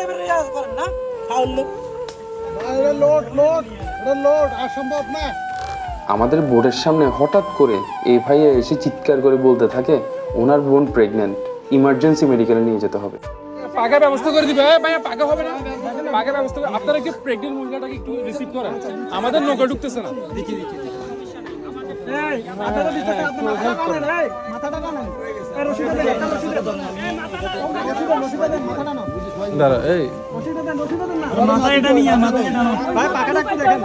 টাইপের রিয়াজ করেন না ফাউল লোড অসম্ভব না। আমাদের বোর্ডের সামনে হঠাৎ করে এই ভাইয়া এসে চিৎকার করে বলতে থাকে ওনার বোন প্রেগন্যান্ট, ইমার্জেন্সি মেডিকেলে নিয়ে যেতে হবে। পাকা ব্যবস্থা করে দিবে। ভাইয়া পাকা হবে না, পাকা ব্যবস্থা করে আপনারা কি প্রেগন্যান্ট মহিলাটাকে একটু রিসিভ করেন, আমাদের নৌকা ঢুকতেছে না। দেখি এই মাথাটা দিতে এই মাথাটা টানেন এই রশিদা দেন একটা রশিদা দেন মাথাটা নাও দাঁড়া এই রশিদা দেন না মাথা এটা নিয়ে মাথা এটা নাও ভাই পাকাটা একটু দেখেন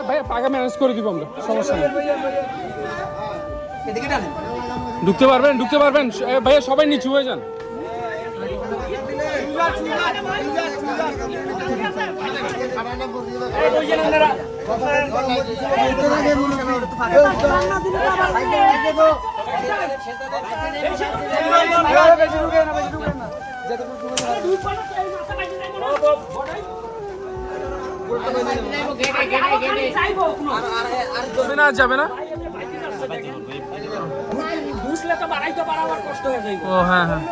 ভাইয়া পাকা ম্যানেজ করে দিব আমরা, সমস্যা নেই। এদিকে টানেন ঢুকতে পারবেন ভাইয়া, সবাই নিচু হয়ে যান। যাবে না ও হ্যাঁ হ্যাঁ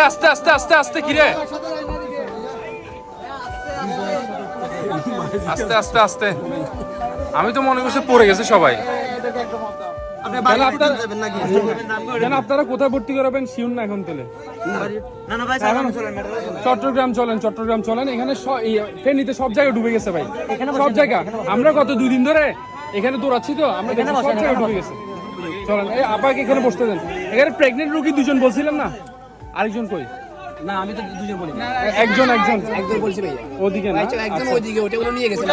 আস্তে আস্তে আস্তে আস্তে কিরে আস্তে আস্তে আস্তে, আমি তো মনে করছি পড়ে গেছে সবাই। আপনারা কোথায় ভর্তি করাবেন শিউন না এখন তেলে? চট্টগ্রাম চলেন, এখানে ফেনীতে সব জায়গায় ডুবে গেছে ভাই, সব জায়গা। আমরা কত 2 দিন ধরে এখানে দৌড়াচ্ছি তো, আমরা সব জায়গায় ডুবে গেছে। চলেন এই আপাকে এখানে বসতে দেন। এখানে প্রেগনেন্ট রোগী 2জন বলছিলেন না, আরেকজন কই? না আমি তো দুজন বলি একজন বলছি ভাই ওদিকে না, একজন ওইদিকে ওটা নিয়ে গেছে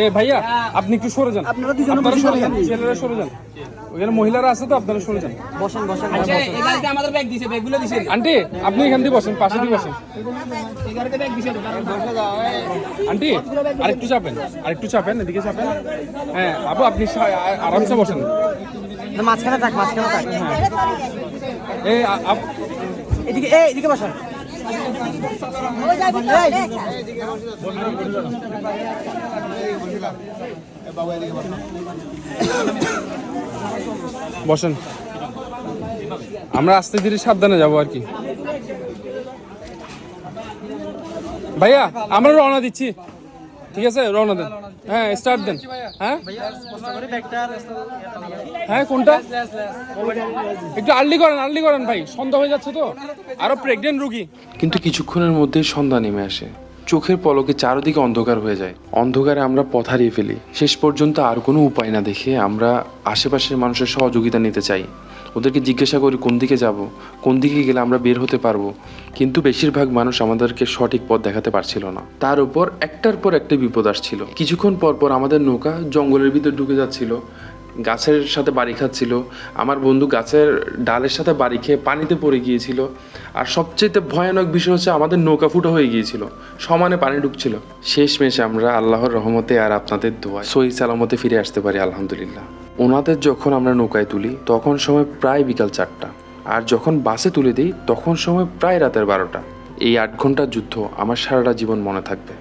এ ভাইয়া আপনি একটু সরে যান, আপনারা দুজন ছেলেরা সরে যান, ওখানে মহিলারা আছে তো, আপনারা সরে যান। বসেন এই গাড়িতে আমাদের ব্যাগ দিয়েছে, ব্যাগগুলো দিয়েছে আন্টি আপনি এখান দিয়ে বসেন, পাশে দিয়ে বসেন। এই গাড়িতে ব্যাগ দিয়েছে আন্টি আরেকটু চাপেন, এদিকে চাপেন। হ্যাঁ আবু আপনি আরামসে বসেন। মাঝখানে থাক এই এদিকে বসেন বসেন, আমরা আস্তে ধীরে সাবধানে যাবো আর কি। ভাইয়া আমরা রওনা দিচ্ছি, ঠিক আছে? রওনা দেন, হ্যাঁ স্টার্ট দেন। হ্যাঁ কোনটা? একটু আর্লি করেন ভাই, সন্ধ্যা হয়ে যাচ্ছে তো, আরো প্রেগনেন্ট রুগী। কিন্তু কিছুক্ষণের মধ্যেই সন্ধ্যা নেমে আসে, চোখের পলকে চারদিকে অন্ধকার হয়ে যায়। অন্ধকারে আমরা পথ হারিয়ে ফেলি। শেষ পর্যন্ত আর কোনো উপায় না দেখে আমরা আশেপাশের মানুষের সহযোগিতা নিতে চাই। ওদেরকে জিজ্ঞাসা করি কোন দিকে যাব, কোন দিকে গেলে আমরা বের হতে পারবো, কিন্তু বেশিরভাগ মানুষ আমাদেরকে সঠিক পথ দেখাতে পারছিল না। তার উপর একটার পর একটা বিপদ আসছিল। কিছুক্ষণ পর আমাদের নৌকা জঙ্গলের ভিতর ঢুকে যাচ্ছিল, গাছের সাথে বাড়ি খাচ্ছিল। আমার বন্ধু গাছের ডালের সাথে বাড়ি খেয়ে পানিতে পড়ে গিয়েছিল। আর সবচেয়ে ভয়ানক বিষয় হচ্ছে আমাদের নৌকা ফুটো হয়ে গিয়েছিল, সমানে পানি ঢুকছিল। শেষমেশে আমরা আল্লাহর রহমতে আর আপনাদের দোয়ায় সহি সালামতে ফিরে আসতে পারি আলহামদুলিল্লাহ। ওনাদের যখন আমরা নৌকায় তুলি তখন সময় প্রায় বিকাল 4টা, আর যখন বাসে তুলে দিই তখন সময় প্রায় রাতের 12টা। এই 8 ঘন্টার যুদ্ধ আমার সারাটা জীবন মনে থাকবে।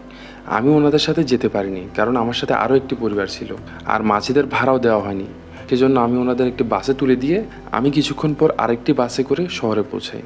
আমি ওনাদের সাথে যেতে পারিনি, কারণ আমার সাথে আরও একটি পরিবার ছিল, আর মাঝিদের ভাড়াও দেওয়া হয়নি। সেজন্য আমি ওনাদের একটি বাসে তুলে দিয়ে আমি কিছুক্ষণ পর আরেকটি বাসে করে শহরে পৌঁছাই।